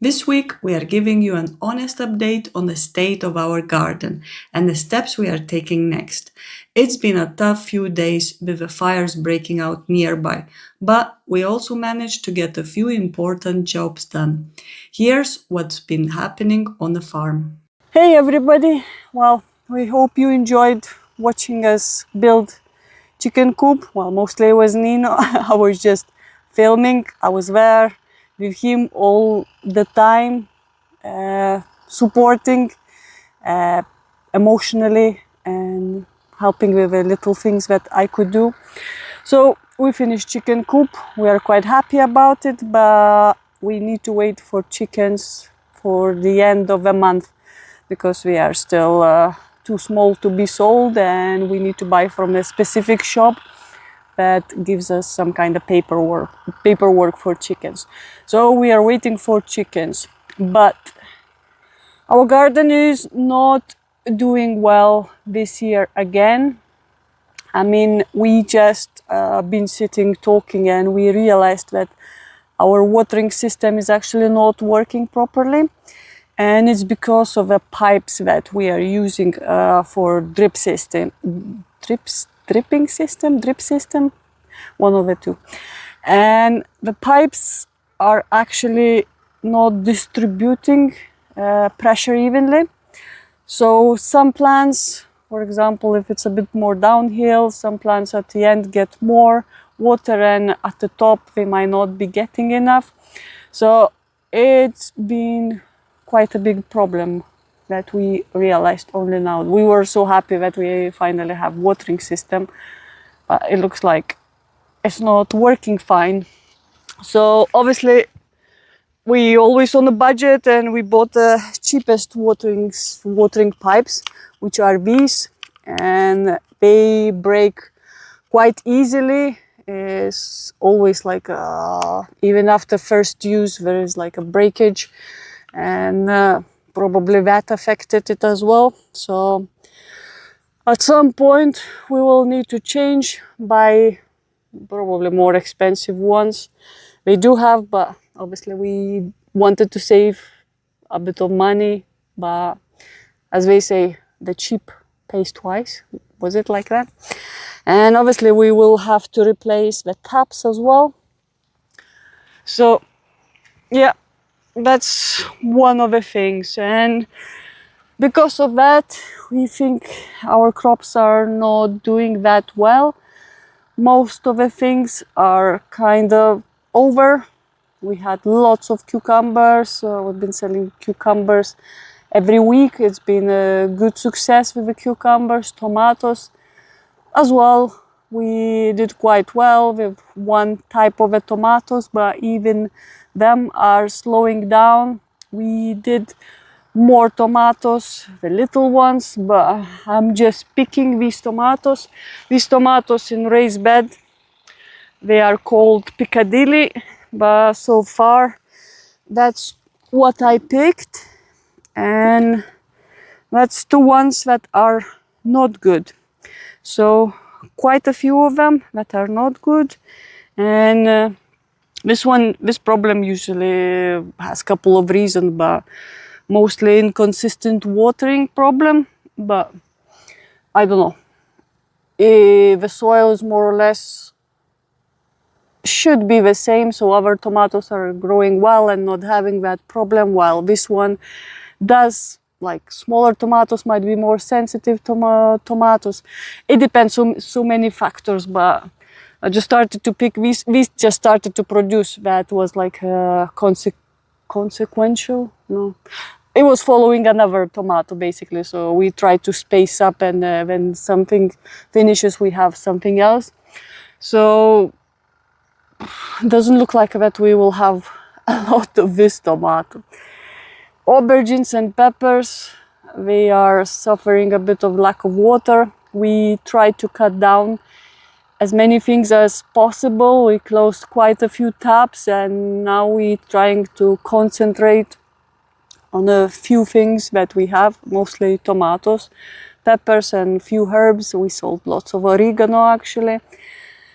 This week, we are giving you an honest update on the state of our garden and the steps we are taking next. It's been a tough few days with the fires breaking out nearby, but we also managed to get a few important jobs done. Here's what's been happening on the farm. Hey everybody! Well, we hope you enjoyed watching us build chicken coop. Well, mostly it was Nino. I was just filming. I was there with him all the time, supporting emotionally and helping with the little things that I could do. So we finished chicken coop. We are quite happy about it, but we need to wait for chickens for the end of the month because we are still too small to be sold, and we need to buy from a specific shop that gives us some kind of paperwork for chickens. So we are waiting for chickens, but our garden is not doing well this year again. I mean, we just been sitting talking and we realized that our watering system is actually not working properly. And it's because of the pipes that we are using for drip system, one of the two. And the pipes are actually not distributing pressure evenly. So some plants, for example, if it's a bit more downhill, some plants at the end get more water, and at the top they might not be getting enough. So it's been quite a big problem that we realized only now. We were so happy that we finally have watering system, but it looks like it's not working fine. So obviously we always on a budget, and we bought the cheapest watering pipes, which are these, and they break quite easily. It's always like even after first use there is like a breakage, and probably that affected it as well. So at some point we will need to change, buy probably more expensive ones. We do have, but obviously we wanted to save a bit of money, but as they say, the cheap pays twice. Was it like that? And obviously we will have to replace the taps as well. So yeah, that's one of the things, and because of that we think our crops are not doing that well. Most of the things are kind of over. We had lots of cucumbers. We've been selling cucumbers every week. It's been a good success with the cucumbers. Tomatoes as well, we did quite well with one type of the tomatoes, but even them are slowing down. We did more tomatoes, the little ones, but I'm just picking these tomatoes. These tomatoes in raised bed, they are called Piccadilly, but so far that's what I picked, and that's the ones that are not good. So quite a few of them that are not good, and this problem usually has a couple of reasons, but mostly inconsistent watering problem. But I don't know, the soil is more or less should be the same, so our tomatoes are growing well and not having that problem, while this one does. Like smaller tomatoes might be more sensitive tomatoes. It depends on so many factors, but I just started to pick these just started to produce. That was like consequential, no, it was following another tomato basically, so we try to space up, and when something finishes we have something else. So it doesn't look like that we will have a lot of this tomato. Aubergines and peppers, they are suffering a bit of lack of water. We try to cut down as many things as possible. We closed quite a few taps, and now we're trying to concentrate on a few things that we have, mostly tomatoes, peppers, and few herbs. We sold lots of oregano actually.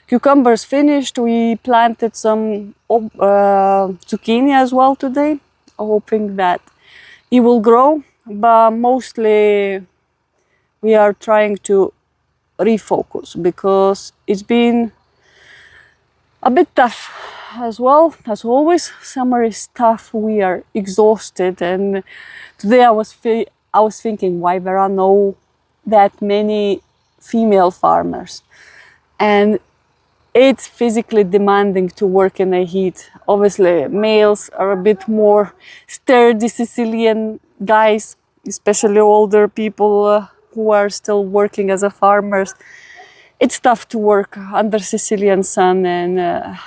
Cucumbers finished. We planted some zucchini as well today. hoping that it will grow, but mostly we are trying to refocus because it's been a bit tough as well. As always, summer is tough. We are exhausted, and today I was thinking why there are no that many female farmers, and it's physically demanding to work in the heat. Obviously, males are a bit more sturdy Sicilian guys, especially older people who are still working as a farmers. It's tough to work under Sicilian sun, and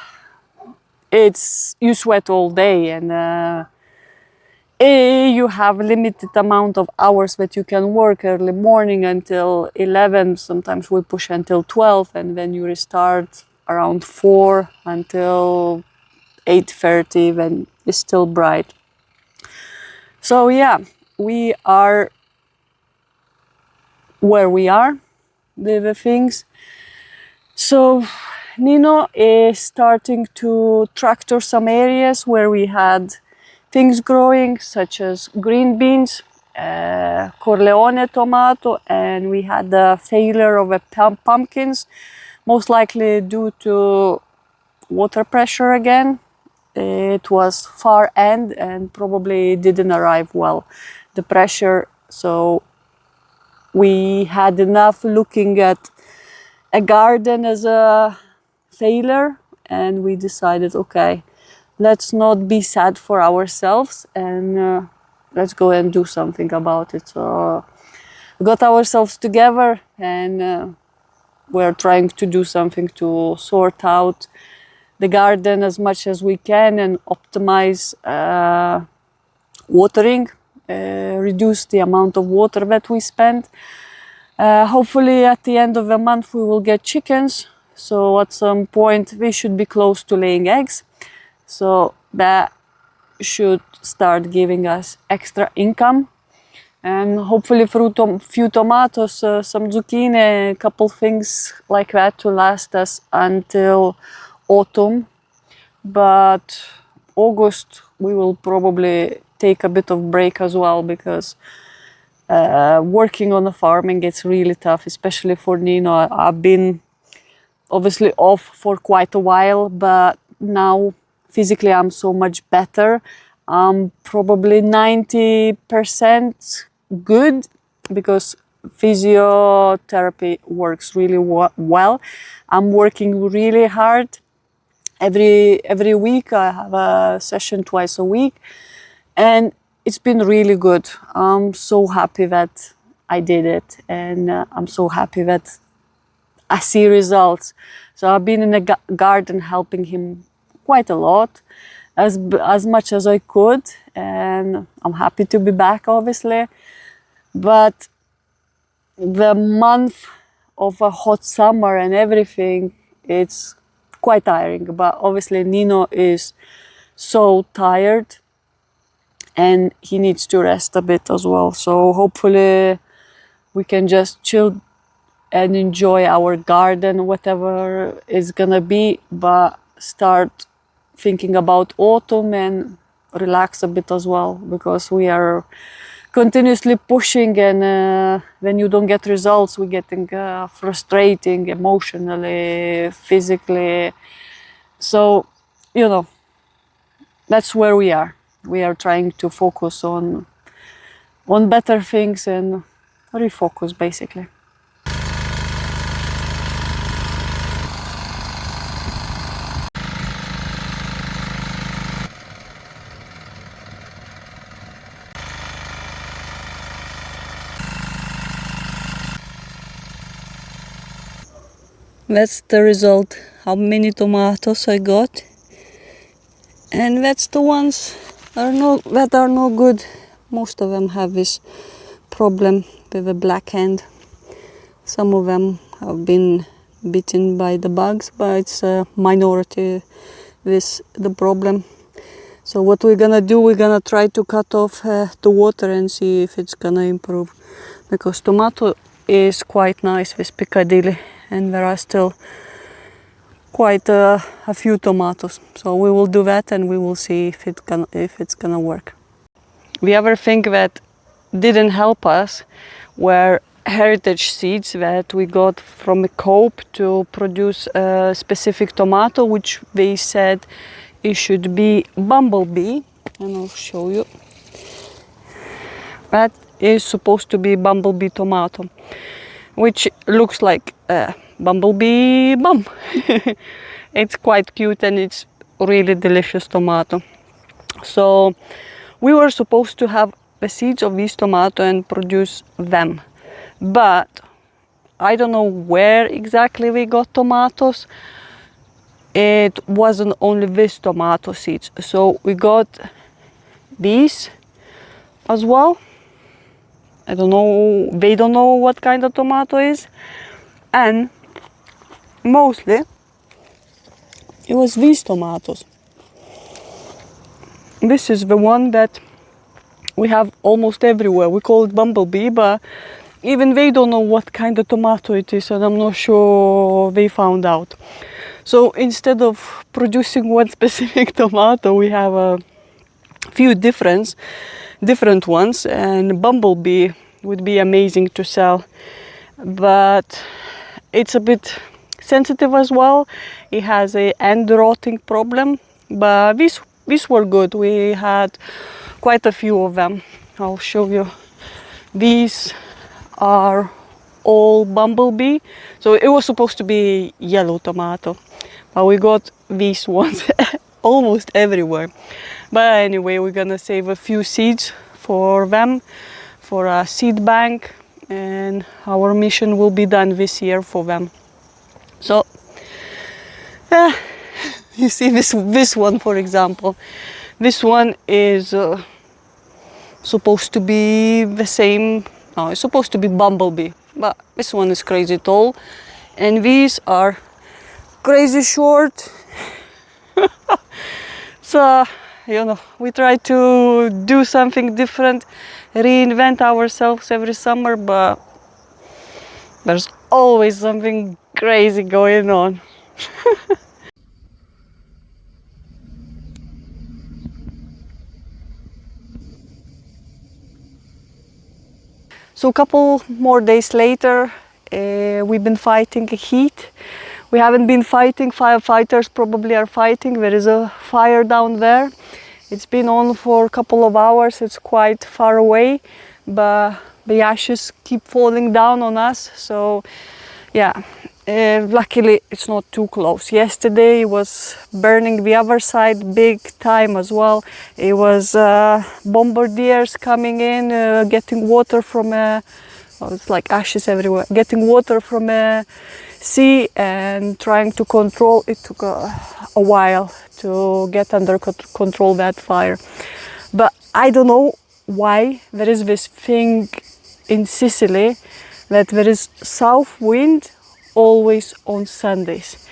you sweat all day, and you have limited amount of hours that you can work early morning until 11. Sometimes we push until 12, and then you restart around 4 until 8:30 when it's still bright. So yeah, we are where we are with the things. So Nino is starting to tractor some areas where we had things growing, such as green beans, Corleone tomato, and we had the failure of a pumpkins, most likely due to water pressure again. It was far end and probably didn't arrive well, the pressure. So we had enough looking at a garden as a failure, and we decided, okay, let's not be sad for ourselves, and let's go and do something about it. So we got ourselves together, and we're trying to do something to sort out the garden as much as we can and optimize watering, reduce the amount of water that we spend. Hopefully at the end of the month we will get chickens, so at some point we should be close to laying eggs, so that should start giving us extra income, and hopefully few tomatoes, some zucchini, a couple things like that to last us until autumn. But August we will probably take a bit of break as well, because working on the farming, it's really tough, especially for Nino. I've been obviously off for quite a while, but now physically I'm so much better. I'm probably 90% good, because physiotherapy works really well. I'm working really hard. Every week I have a session twice a week, and it's been really good. I'm so happy that I did it, and I'm so happy that I see results. So I've been in the garden helping him quite a lot, as much as I could, and I'm happy to be back, obviously. But the month of a hot summer and everything, it's quite tiring. But obviously Nino is so tired, and he needs to rest a bit as well. So hopefully we can just chill and enjoy our garden, whatever it's gonna be, but start thinking about autumn and relax a bit as well, because we are continuously pushing, and when you don't get results, we're getting frustrating emotionally, physically. So, you know, that's where we are. We are trying to focus on better things and refocus, basically. That's the result, how many tomatoes I got. And that's the ones that are no good. Most of them have this problem with a black hand. Some of them have been bitten by the bugs, but it's a minority with the problem. So what we're gonna do, we're gonna try to cut off the water and see if it's gonna improve. Because tomato is quite nice with Piccadilly, and there are still quite a few tomatoes. So we will do that, and we will see if it's gonna work. The other thing that didn't help us were heritage seeds that we got from a coop to produce a specific tomato, which they said it should be bumblebee, and I'll show you. That is supposed to be bumblebee tomato, which looks like a bumblebee bum. It's quite cute and it's really delicious tomato. So we were supposed to have the seeds of this tomato and produce them, but I don't know where exactly we got tomatoes. It wasn't only this tomato seeds, so we got these as well. I don't know, they don't know what kind of tomato is, and mostly it was these tomatoes. This is the one that we have almost everywhere. We call it bumblebee, but even they don't know what kind of tomato it is, and I'm not sure they found out. So instead of producing one specific tomato, we have a few different ones, and bumblebee would be amazing to sell, but it's a bit sensitive as well. It has a end rotting problem, but these were good. We had quite a few of them. I'll show you. These are all bumblebee. So it was supposed to be yellow tomato, but we got these ones almost everywhere. But anyway, we're gonna save a few seeds for them, for a seed bank, and our mission will be done this year for them. So you see this one, for example. This one is supposed to be the same. No, it's supposed to be bumblebee, but this one is crazy tall, and these are crazy short. So, you know, we try to do something different, reinvent ourselves every summer, but there's always something crazy going on. So a couple more days later, we've been fighting a heat. We haven't been fighting, firefighters probably are fighting. There is a fire down there. It's been on for a couple of hours. It's quite far away, but the ashes keep falling down on us. So yeah, luckily it's not too close. Yesterday it was burning the other side big time as well. It was bombardiers coming in, getting water from it's like ashes everywhere, getting water from a sea and trying to control. It took a while to get under control that fire. But I don't know why there is this thing in Sicily that there is south wind always on Sundays,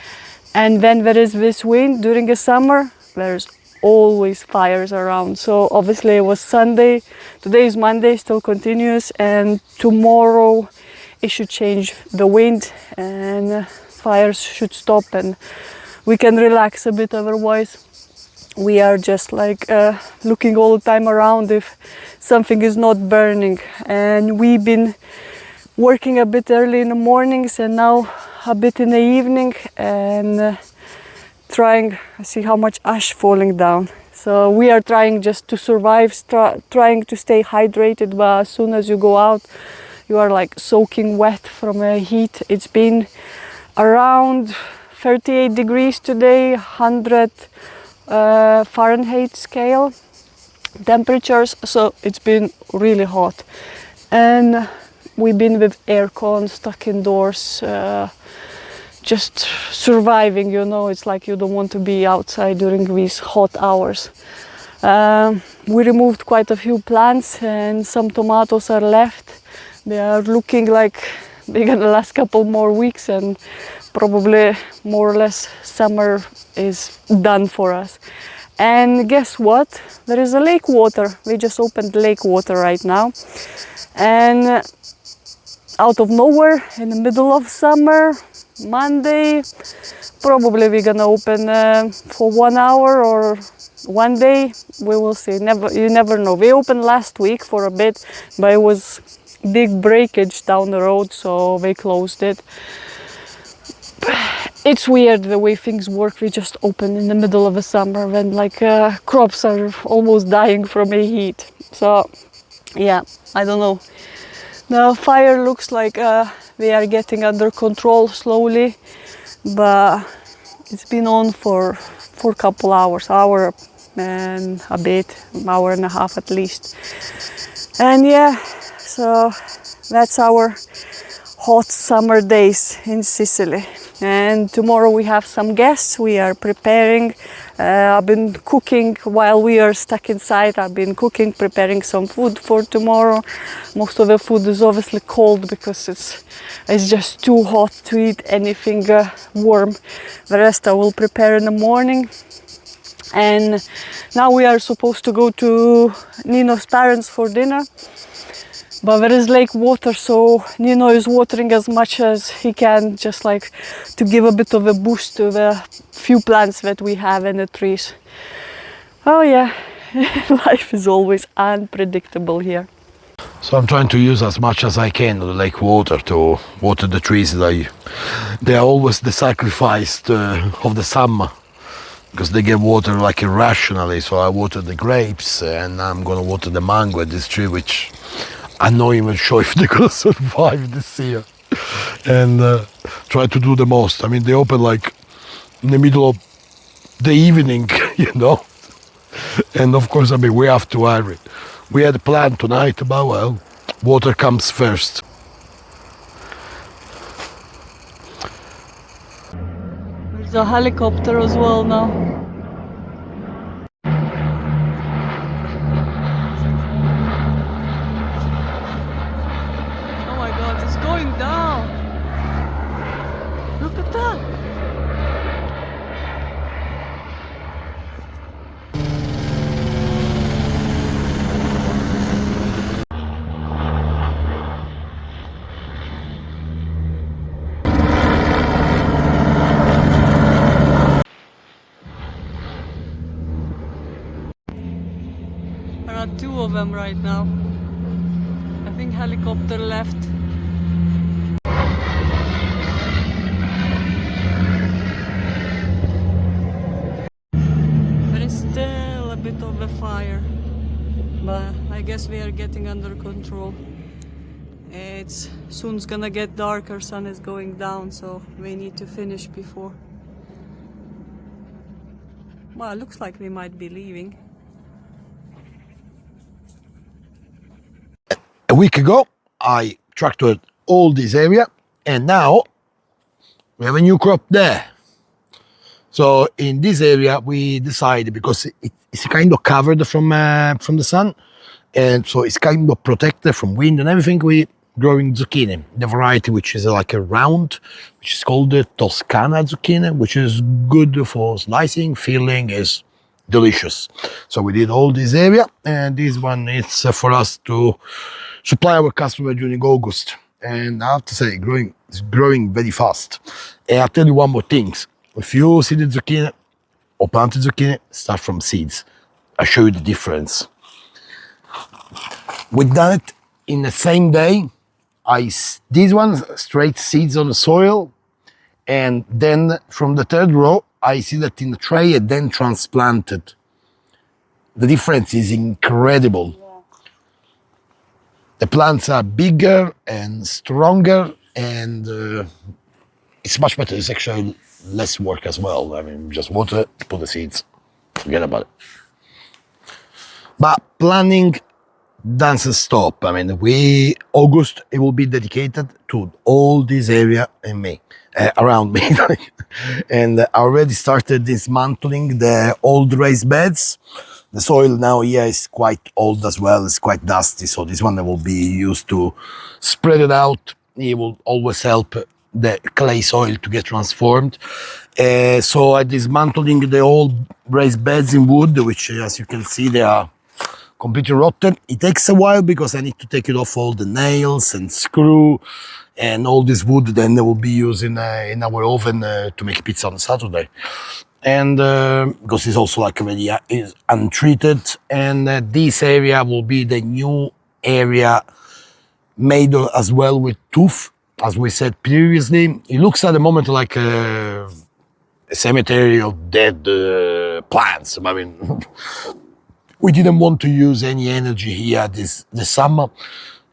and when there is this wind during the summer, there's always fires around. So obviously it was Sunday, today is Monday, still continuous, and tomorrow it should change the wind and fires should stop and we can relax a bit. Otherwise we are just like looking all the time around if something is not burning. And we've been working a bit early in the mornings and now a bit in the evening, and trying, I see how much ash falling down. So we are trying just to survive, trying to stay hydrated, but as soon as you go out you are like soaking wet from the heat. It's been around 38 degrees today, 100 Fahrenheit scale temperatures, so it's been really hot. And we've been with aircon, stuck indoors, just surviving, you know. It's like you don't want to be outside during these hot hours. We removed quite a few plants and some tomatoes are left. They are looking like they're gonna last a couple more weeks, and probably more or less summer is done for us. And guess what? There is a lake water. We just opened lake water right now. And out of nowhere, in the middle of summer, Monday, probably we're gonna open for 1 hour or one day we will see. You never know. We opened last week for a bit, but it was big breakage down the road, so they closed it. It's weird the way things work. We just open in the middle of the summer when like crops are almost dying from the heat. So yeah, I don't know. The fire looks like we are getting under control slowly, but it's been on for a couple hours, hour and a bit, hour and a half at least. And yeah, so that's our hot summer days in Sicily. And tomorrow we have some guests. We are preparing. I've been cooking while we are stuck inside. I've been cooking, preparing some food for tomorrow. Most of the food is obviously cold because it's just too hot to eat anything warm. The rest I will prepare in the morning. And now we are supposed to go to Nino's parents for dinner. But there is lake water, so Nino is watering as much as he can, just like to give a bit of a boost to the few plants that we have in the trees. Oh yeah, life is always unpredictable here. So I'm trying to use as much as I can the lake water to water the trees. They are always the sacrifice of the summer, because they get water like irrationally. So I water the grapes, and I'm gonna water the mango at this tree, which I'm not even sure if they're gonna survive this year. And try to do the most. I mean, they open like in the middle of the evening, you know. And of course, I mean, we have to hurry. We had a plan tonight, but well, water comes first. There's a helicopter as well now. Oh my god, it's going down! Look at that! There are two of them right now. I think helicopter left. There is still a bit of a fire, but I guess we are getting under control. It's soon's gonna get darker, sun is going down, so we need to finish before. Well, it looks like we might be leaving. A week ago, I tractored all this area, and now we have a new crop there. So in this area, we decided, because it's kind of covered from the sun, and so it's kind of protected from wind and everything, we growing zucchini, the variety which is like a round, which is called the Toscana zucchini, which is good for slicing, filling, is delicious. So we did all this area, and this one is for us to supply our customer during August. And I have to say, it's growing very fast. And I'll tell you one more thing. If you see the zucchini or planted zucchini, start from seeds. I'll show you the difference. We've done it in the same day. These ones straight seeds on the soil, and then from the third row, I see that in the tray and then transplanted. The difference is incredible. Yeah. The plants are bigger and stronger, and it's much better. It's actually less work as well. I mean, just water it, put the seeds, forget about it. But planning doesn't stop. I mean, August, it will be dedicated to all this area in May, around me. And I already started dismantling the old raised beds. The soil now here is quite old as well. It's quite dusty. So this one will be used to spread it out. It will always help the clay soil to get transformed. So I'm dismantling the old raised beds in wood, which, as you can see, they are completely rotten. It takes a while because I need to take it off all the nails and screw and all this wood. Then they will be used in our oven to make pizza on Saturday. and because it's also like already is untreated, and this area will be the new area made as well with tooth, as we said previously. It looks at the moment like a cemetery of dead plants. I mean, we didn't want to use any energy here this summer,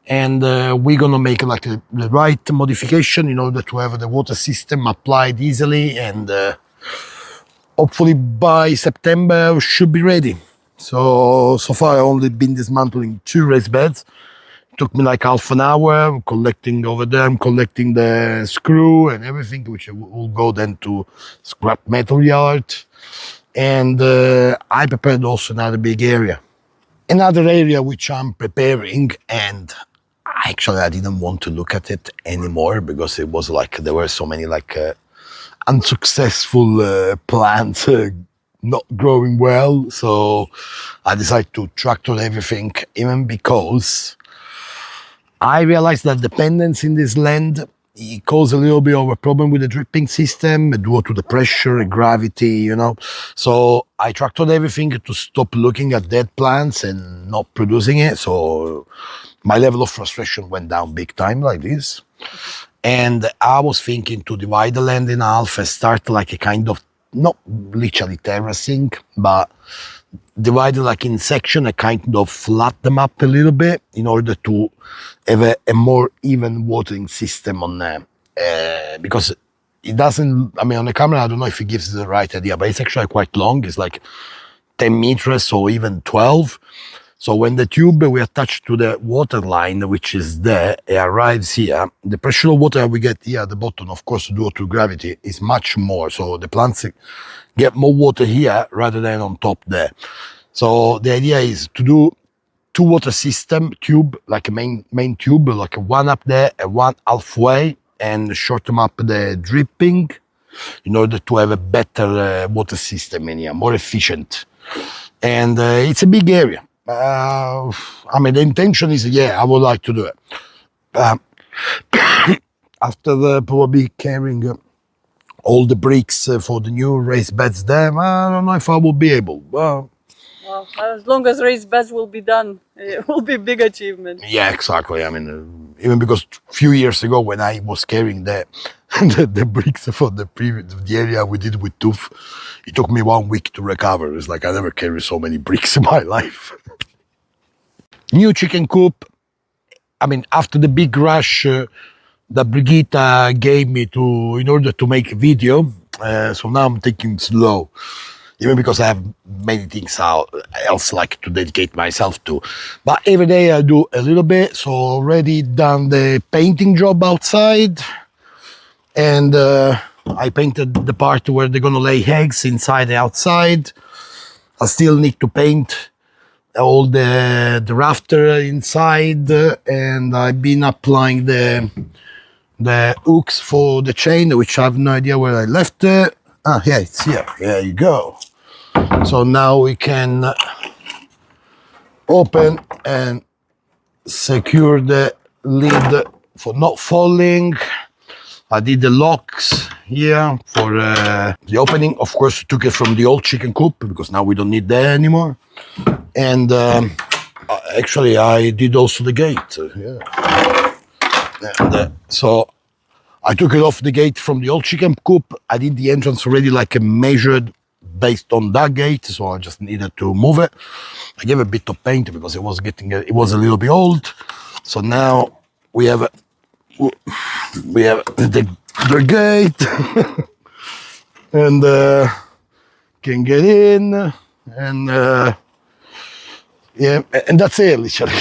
and we're gonna make like the right modification in order to have the water system applied easily, and hopefully by September we should be ready. So far I've only been dismantling 2 raised beds. It took me like half an hour collecting over them, collecting the screw and everything, which will go then to scrap metal yard. And I prepared also another big area. Another area which I'm preparing, and actually I didn't want to look at it anymore because it was like there were so many like unsuccessful plants not growing well. So I decided to tractor everything, even because I realized that dependence in this land, it caused a little bit of a problem with the dripping system due to the pressure and gravity, you know. So I tractored everything to stop looking at dead plants and not producing it. So my level of frustration went down big time like this. And I was thinking to divide the land in half and start like a kind of, not literally terracing, but divide it like in section and kind of flat them up a little bit in order to have a more even watering system on them. Because it doesn't, I mean, on the camera, I don't know if it gives the right idea, but it's actually quite long. It's like 10 meters or even 12. So when the tube we attach to the water line, which is there, it arrives here, the pressure of water we get here at the bottom, of course, due to gravity, is much more. So the plants get more water here rather than on top there. So the idea is to do 2 water system tube, like a main tube, like one up there and one halfway, and shorten up the dripping in order to have a better water system in here, more efficient. And it's a big area. I mean, the intention is, yeah, I would like to do it. After probably carrying all the bricks for the new raised beds there, I don't know if I will be able. Well, as long as raised beds will be done, it will be a big achievement. Yeah, exactly. I mean, even because a few years ago when I was carrying the bricks for the area we did with tooth, it took me 1 week to recover. It's like I never carried so many bricks in my life. New chicken coop. I mean, after the big rush that Brigitte gave me in order to make a video, so now I'm taking it slow. Even because I have many things else like to dedicate myself to. But every day I do a little bit. So already done the painting job outside. And I painted the part where they're gonna lay eggs inside and outside. I still need to paint all the rafter inside. And I've been applying the hooks for the chain, which I have no idea where I left it. Ah, yeah, it's here. There you go. So now we can open and secure the lid for not falling. I did the locks here for the opening. Of course, took it from the old chicken coop because now we don't need that anymore. And actually, I did also the gate. Yeah. And, so I took it off the gate from the old chicken coop. I did the entrance already like a measured based on that gate, so I just needed to move it. I gave a bit of paint because it was a little bit old. So now we have the gate and can get in, and yeah, and that's it literally.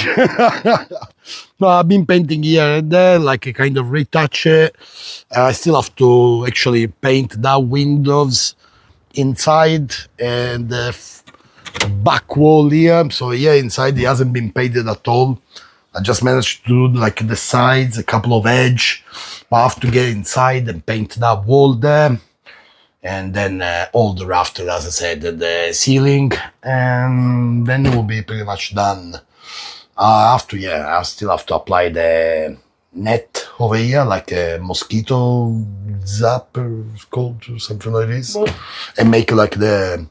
No, I've been painting here and there, like a kind of retouch it. I still have to actually paint the windows inside and the back wall here. So yeah, inside it hasn't been painted at all. I just managed to do like the sides, a couple of edge. But I have to get inside and paint that wall there. And then all the rafter, as I said, the ceiling. And then it will be pretty much done. I still have to apply the net over here, like a mosquito zapper, it's called, or something like this, and make like the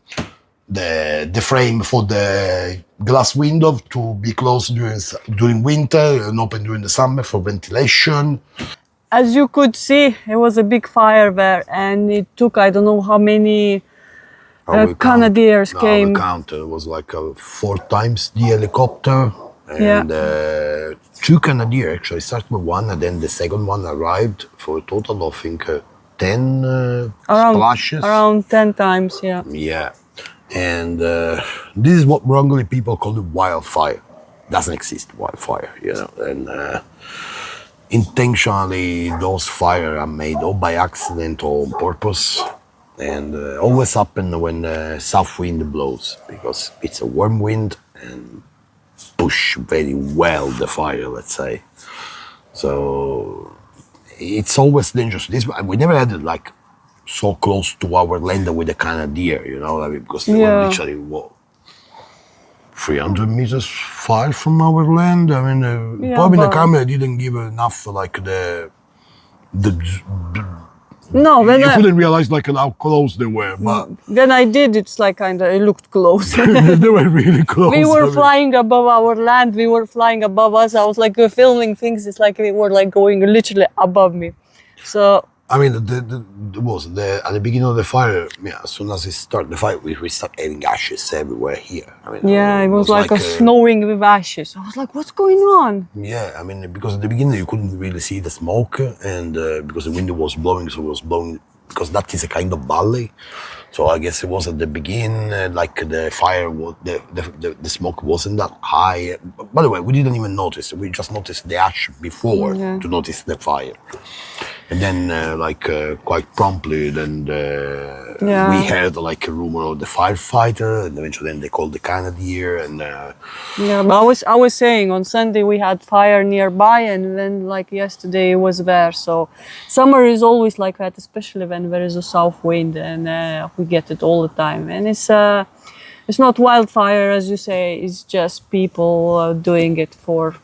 frame for the glass window to be closed during winter and open during the summer for ventilation. As you could see, it was a big fire there, and it took, I don't know how many Canadiers came. We counted. It was like 4 times the helicopter, and 2 Canadiers actually. Started with 1, and then the second one arrived for a total of, I think, 10 splashes. Around 10 times, yeah. Yeah, and this is what wrongly people call it wildfire. Doesn't exist wildfire, you know, and intentionally those fires are made or by accident or on purpose, and always happen when south wind blows, because it's a warm wind and push very well the fire, let's say. So it's always dangerous. We never had it like so close to our land with the Canadier, you know, because they were literally 300 meters far from our land. I mean, probably the camera didn't give enough, like the no, when you couldn't realize like how close they were, but when I did, it's like it looked close. they were really close. We were flying above our land. We were flying above us. I was like filming things. It's like they were like going literally above me. So I mean, at the beginning of the fire, as soon as it started the fire, we started having ashes everywhere here. I mean, it was like snowing with ashes. I was like, what's going on? Yeah, I mean, because at the beginning you couldn't really see the smoke, and because the wind was blowing, so it was blowing, because that is a kind of valley. So I guess it was at the beginning, like the fire, the smoke wasn't that high. By the way, we didn't even notice. We just noticed the ash before to notice the fire. And then, quite promptly, then we heard like a rumor of the firefighter, and eventually then they called the Canadier, and but I was saying on Sunday we had fire nearby, and then like yesterday it was there. So summer is always like that, especially when there is a south wind, and we get it all the time. And it's not wildfire, as you say. It's just people doing it for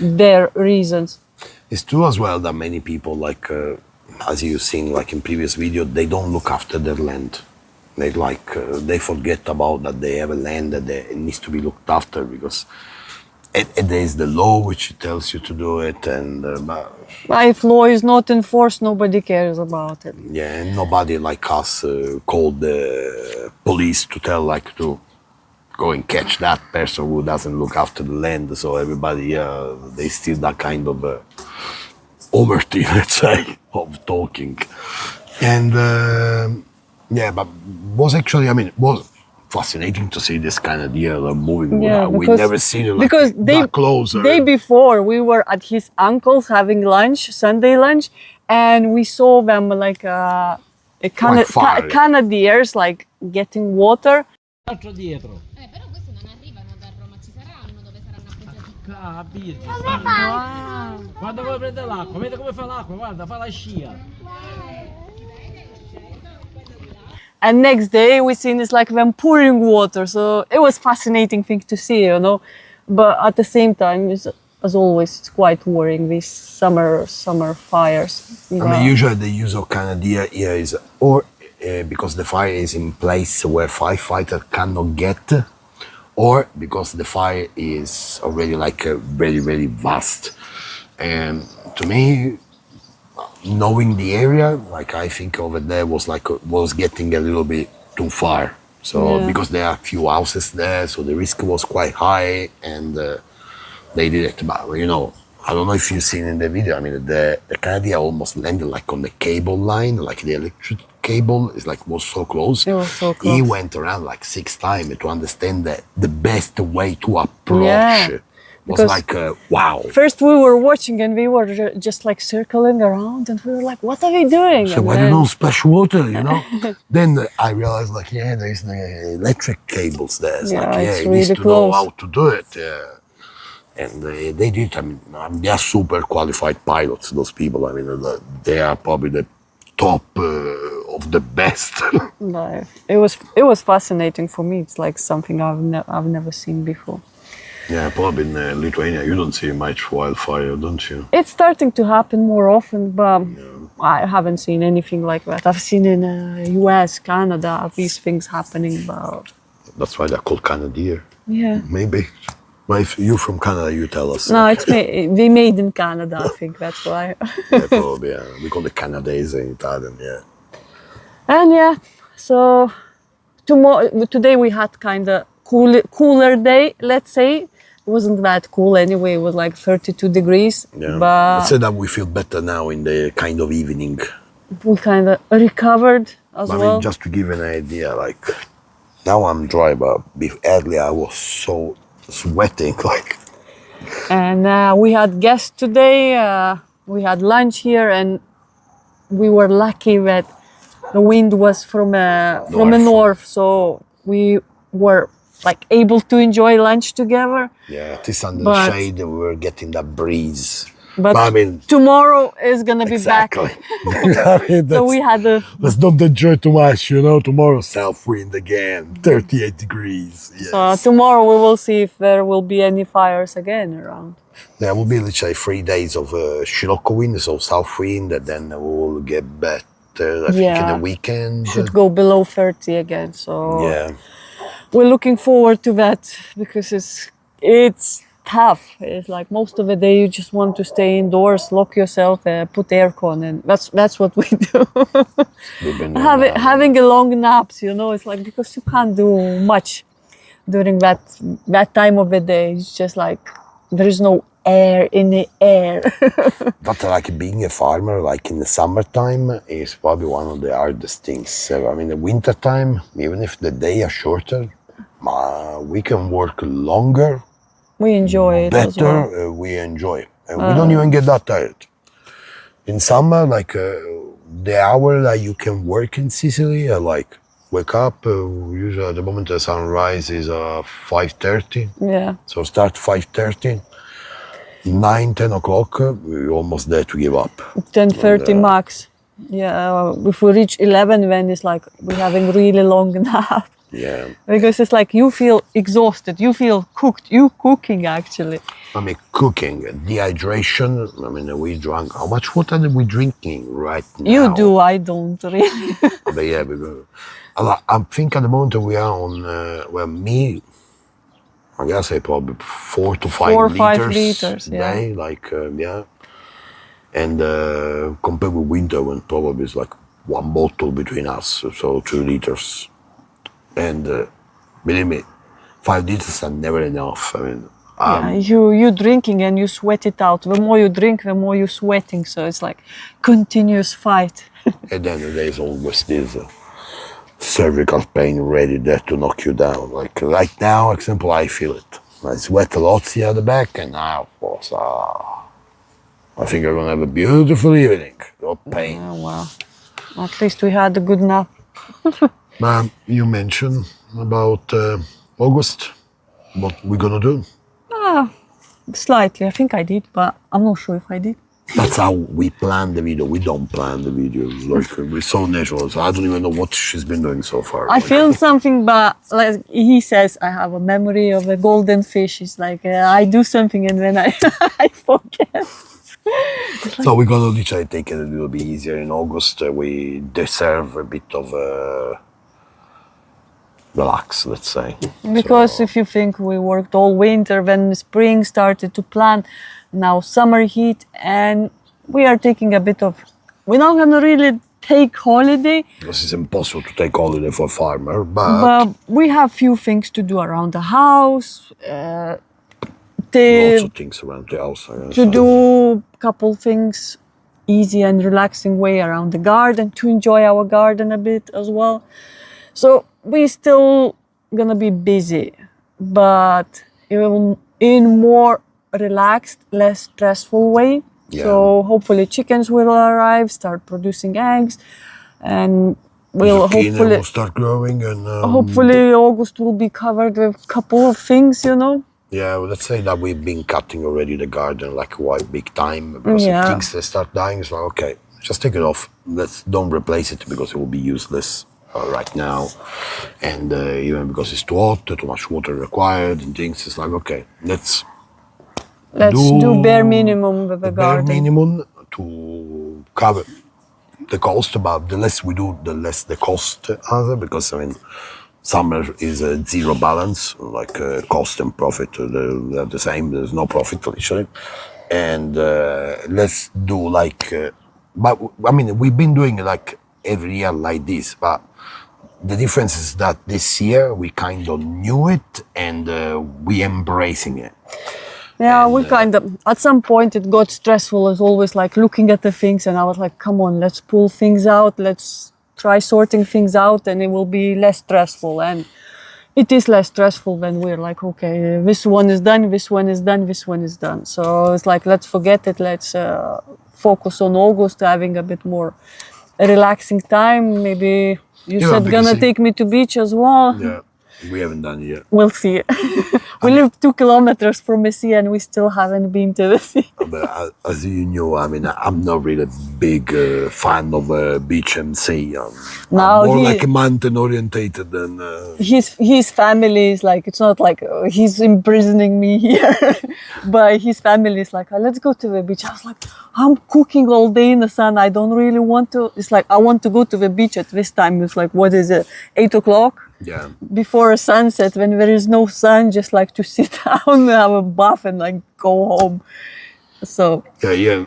their reasons. It's true as well that many people, like as you've seen, like in previous video, they don't look after their land. They forget about that they have a land that it needs to be looked after, because there is the law which tells you to do it, and if law is not enforced, nobody cares about it. Yeah, and nobody like us called the police to tell to go and catch that person who doesn't look after the land. So everybody, they still that kind of overty, let's say, of talking. And but was actually, it was fascinating to see this kind of deer moving. We never seen it that close. Day before, we were at his uncle's having lunch, Sunday lunch, and we saw them Canadiers getting water. Dietro. Però questi non arrivano da Roma, ci saranno dove saranno appoggiati. Come fai? Quando vuoi prendere l'acqua, vedi come fa l'acqua, guarda, fa la scia. And next day we seen it's like them pouring water, so it was fascinating thing to see, you know. But at the same time, as always, it's quite worrying, these summer fires. Usually the use of Canadier here is because the fire is in place where firefighter cannot get, or because the fire is already very, very vast. And to me, knowing the area, I think over there was getting a little bit too far. So because there are a few houses there, so the risk was quite high, and they did it. But I don't know if you've seen in the video. The Canadier almost landed on the cable line, the electric cable was so close. It was so close. He went around 6 times to understand that the best way to approach was wow. First we were watching and we were just circling around, and we were like, what are they doing? So why don't splash water, Then I realized there's the electric cables there. It's it's he really needs to close. know how to do it. And they did. They are super qualified pilots, those people. They are probably the top of the best. It was fascinating for me. It's something I've never seen before. Yeah, probably in Lithuania you don't see much wildfire, don't you? It's starting to happen more often, but I haven't seen anything like that. I've seen in US, Canada, these things happening, but That's why they're called Canadier. yeah. Maybe. Well, if you're from Canada, you tell us. No, it's they made in Canada, I think that's why. Yeah, probably, yeah. We call it Canadese in Italian, yeah. And yeah, so today we had kind of cooler day, let's say. It wasn't that cool anyway, it was like 32 degrees. Yeah. But Let's say that we feel better now in the kind of evening. we kind of recovered as I well. mean, just to give an idea, like, now I'm dry, but earlier I was so sweating, like. And we had guests today. We had lunch here, and we were lucky that the wind was from the north, so we were like able to enjoy lunch together. Yeah, it is under But- the shade and we were getting that breeze. But I mean, tomorrow is gonna be exactly. back. I mean, So we had a let's not enjoy too much, you know. Tomorrow, south wind again, 38 degrees. Yes. tomorrow we will see if there will be any fires again around. There will be literally 3 days of Scirocco wind, so south wind, and then we will get better, I think, in Yeah. the weekend. Should go below 30 again. So Yeah. we're looking forward to that because it's tough. It's like most of the day you just want to stay indoors, lock yourself, put aircon, and that's what we do. We've been doing that. Having a long naps, you know, it's like because you can't do much during that time of the day. It's just like there is no air in the air. But like being a farmer, like in the summertime, is probably one of the hardest things. I mean, the winter time, even if the day are shorter, we can work longer, We enjoy it as well. better. We enjoy it, and we don't even get that tired. In summer, like the hour that you can work in Sicily, like wake up. Usually, at the moment the sunrise is 5:30, Yeah. so start 5:30. 9, 10 o'clock, we're almost there to give up. 10:30 max. Yeah, if we reach 11, then it's like we're having really long nap. Yeah. Because it's like you feel exhausted, you feel cooked, you cooking actually. I mean, cooking, dehydration. I mean, we drank. How much water are we drinking right now? You do, I don't really. But yeah, I think at the moment we are on, I guess I probably 4 to 5 4 or liters, 5 liters, a yeah. day, like, yeah. And compared with winter, when probably it's like 1 bottle between us, so 2 liters. And believe me, 5 liters are never enough. I mean, You drinking and you sweat it out. The more you drink, the more you're sweating. So it's like continuous fight. at the end of the day, it's always this cervical pain ready there to knock you down. Like right now, example, I feel it. I sweat a lot here at the back, and now, of course, I think I'm gonna have a beautiful evening. No pain. Oh, wow. At least we had a good nap. You mentioned about August. What we're gonna do? Slightly, I think I did, but I'm not sure if I did. That's how we plan the video. We don't plan the videos. Like we're so natural. So I don't even know what she's been doing so far. I filmed something, but like he says, I have a memory of a golden fish. It's like I do something and then I, I forget. So we're gonna literally take it a little bit easier in August. We deserve a bit of relax, let's say. Because if you think we worked all winter, then spring started to plant, now summer heat, and we are taking a bit of. We're not gonna really take holiday, Because it's impossible to take holiday for a farmer, but we have few things to do around the house. lots of things around the house. I guess. To do a couple things easy and relaxing way around the garden, to enjoy our garden a bit as well. So we still gonna be busy, but in more relaxed, less stressful way. Yeah. So hopefully chickens will arrive, start producing eggs, and we'll Zucchini hopefully will start growing, and hopefully August will be covered with a couple of things, you know. yeah, well, let's say that we've been cutting already the garden like quite big time. Because Yeah. if things they start dying, it's like okay, just take it off. Don't replace it because it will be useless. right now, and even because it's too hot, too much water required and things, it's like, okay, let's do bare minimum with the bare garden. minimum to cover the cost, but the less we do, the less the cost are, because I mean, summer is a zero balance, like cost and profit, they're the same, there's no profit literally. And let's do like, but I mean, we've been doing like every year like this, but the difference is that this year we kind of knew it and we embracing it. Yeah, And, we kind of, at some point it got stressful. It's always like looking at the things, and I was like, come on, let's pull things out, let's try sorting things out, and it will be less stressful. And it is less stressful when we're like, okay, this one is done, this one is done, this one is done. So it's like, let's forget it, let's focus on August, having a bit more relaxing time. Maybe you said gonna take me to beach as well. Yeah, we haven't done it yet. We'll see. We live 2 kilometers from the sea and we still haven't been to the sea. But as you know, I mean, I'm not really a big fan of beach and sea. I'm more like a mountain orientated than. His family is like, it's not like he's imprisoning me here, but his family is like, let's go to the beach. I was like, I'm cooking all day in the sun. I don't really want to. It's like, I want to go to the beach at this time. It's like, what is it, 8 o'clock? Yeah. Before sunset, when there is no sun, just like to sit down and have a bath and like go home. So Yeah.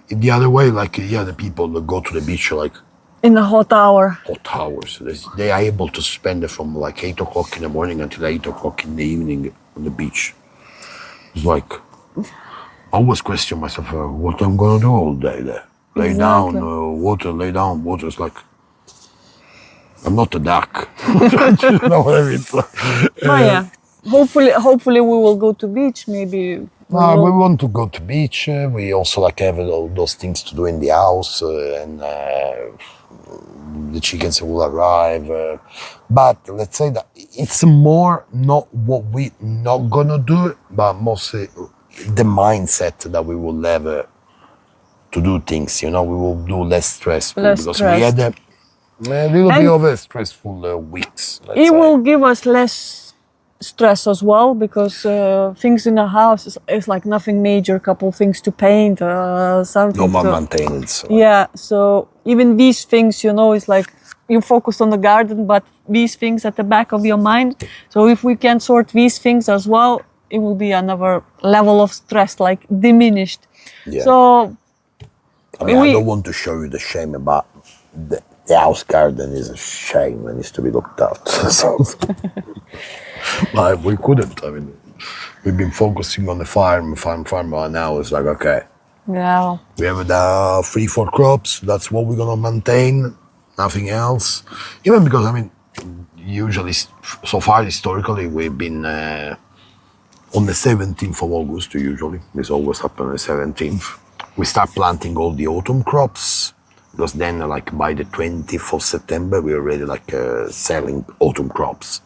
The other way, like the people that go to the beach like in a hot hour. hot hours. They are able to spend it from like 8 o'clock in the morning until 8 o'clock in the evening on the beach. It's like, I always question myself, what I'm gonna do all day there. Lay down water. It's like, I'm not a duck. You know what I mean? But yeah, hopefully we will go to beach. Maybe we want to go to beach. We also like have all those things to do in the house, and the chickens will arrive. But let's say that it's more not what we not gonna do, but mostly the mindset that we will have to do things. You know, we will do less stressful because we had a little bit of a stressful weeks. It will give us less stress as well, because things in the house is like nothing major, couple things to paint, something. No more maintenance. Yeah, so even these things, you know, it's like you focus on the garden, but these things at the back of your mind. So if we can sort these things as well, it will be another level of stress, like diminished. Yeah. So I mean, I don't want to show you the shame about the house garden is a shame and needs to be looked after. So, but we couldn't. I mean, we've been focusing on the farm, and now it's like, okay, yeah, we have 3-4 crops. That's what we're gonna maintain. Nothing else. Even because, I mean, usually, so far historically, we've been on the 17th of August. Usually, this always happens on the 17th. We start planting all the autumn crops. Because then, like by the 20th of September, we're already like selling autumn crops,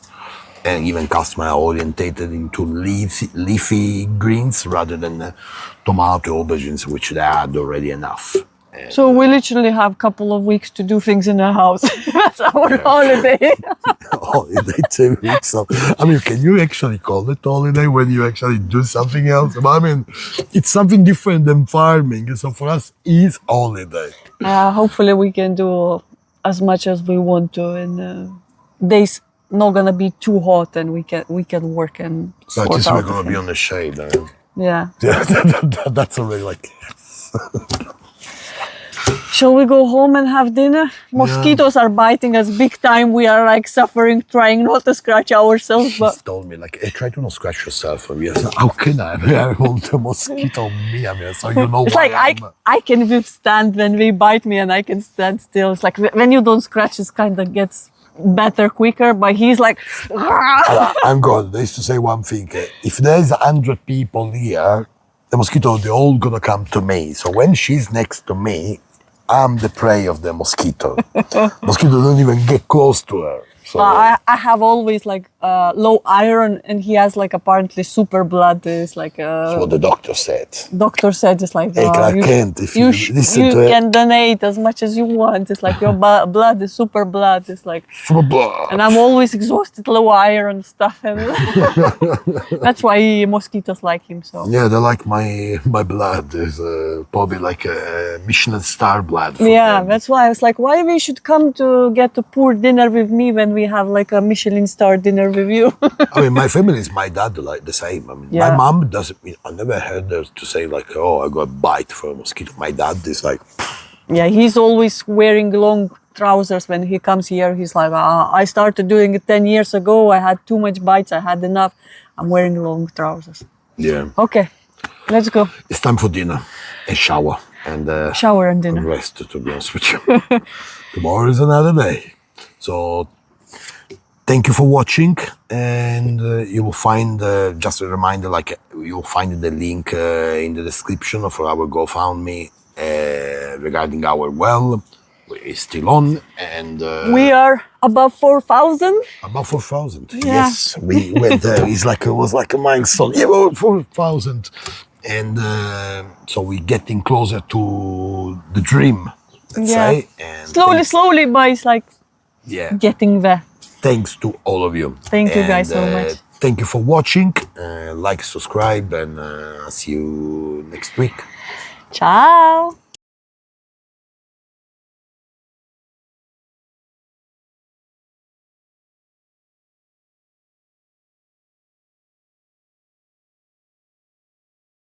and even customer are orientated into leafy greens rather than tomato, aubergines, which they had already enough. so we literally have a couple of weeks to do things in the house. That's our holiday. Holiday 2 weeks. So, I mean, can you actually call it holiday when you actually do something else? But I mean, it's something different than farming. So for us, it's holiday. Hopefully we can do as much as we want to, and days not gonna be too hot, and we can work and sort But at least out we're gonna be on the shade. Yeah. That's already like. Shall we go home and have dinner? Mosquitoes are biting us big time. We are like suffering, trying not to scratch ourselves. But She's told me like, hey, try to not scratch yourself. And we are like, how can I? I want a mosquito on me. I mean, so you know. it's like I can withstand when they bite me, and I can stand still. It's like when you don't scratch, it kind of gets better quicker. But he's like, I'm good. They used to say one thing: if there's 100 people here, the mosquito, they're all gonna come to me. So when she's next to me, I'm the prey of the mosquito. Mosquito don't even get close to her. So I have always like low iron, and he has like apparently super blood. Is like That's what the doctor said. doctor said it's like Hey, Clark Kent, if you listen you to it. can donate as much as you want. It's like your blood is super blood. It's like, Super blood. and I'm always exhausted, low iron stuff, and that's why mosquitoes like him. So Yeah, they like my blood. Is probably like a Michelin star blood. For yeah, them. that's why I was like, why we should come to get a poor dinner with me when we have like a Michelin star dinner with you. I mean, my family is my dad like the same. I mean, Yeah. my mom doesn't. I never heard her to say like, "Oh, I got a bite from a mosquito." My dad is like, Yeah, he's always wearing long trousers when he comes here. He's like, I started doing it 10 years ago. I had too much bites. I had enough. I'm wearing long trousers. "Yeah, Okay, let's go. it's time for dinner and shower and Shower and dinner. rest." To be honest with you, tomorrow is another day. So, thank you for watching, and you will find just a reminder, like you will find the link in the description for our GoFundMe regarding our well. It's still on, and We are above 4,000. about 4,000. Yeah. Yes, we went there. It was like a milestone. Yeah, well, 4,000, and so we're getting closer to the dream. Let's say, and Slowly, but it's like yeah. getting there. Thanks to all of you. Thank you guys so And, much. Thank you for watching. Like, subscribe, and see you next week. Ciao.